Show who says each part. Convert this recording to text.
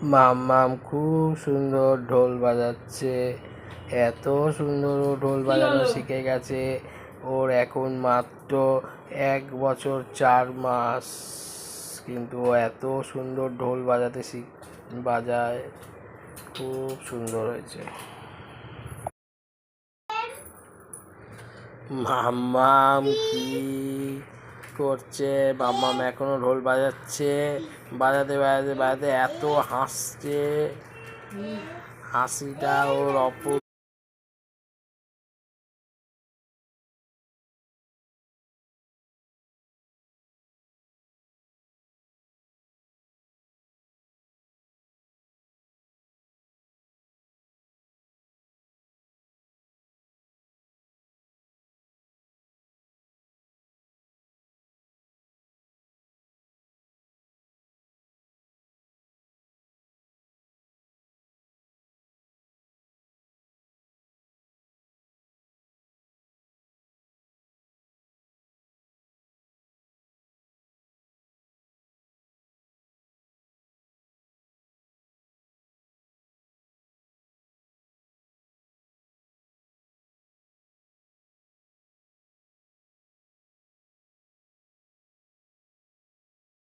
Speaker 1: মাম্মাম খুব সুন্দর ঢোল বাজাচ্ছে। এত সুন্দর ও ঢোল বাজানো শিখে গেছে। ওর এখন মাত্র 1 বছর 4 মাস, কিন্তু ও এত সুন্দর ঢোল বাজাতে বাজায়। খুব সুন্দর হয়েছে। মাম্মাম কি করছে? মাম্মাম এখনো ঢোল বাজাচ্ছে। বাজাতে বাজাতে বাজাতে এত হাসছে, হাসিটা ওর অপূর্ব।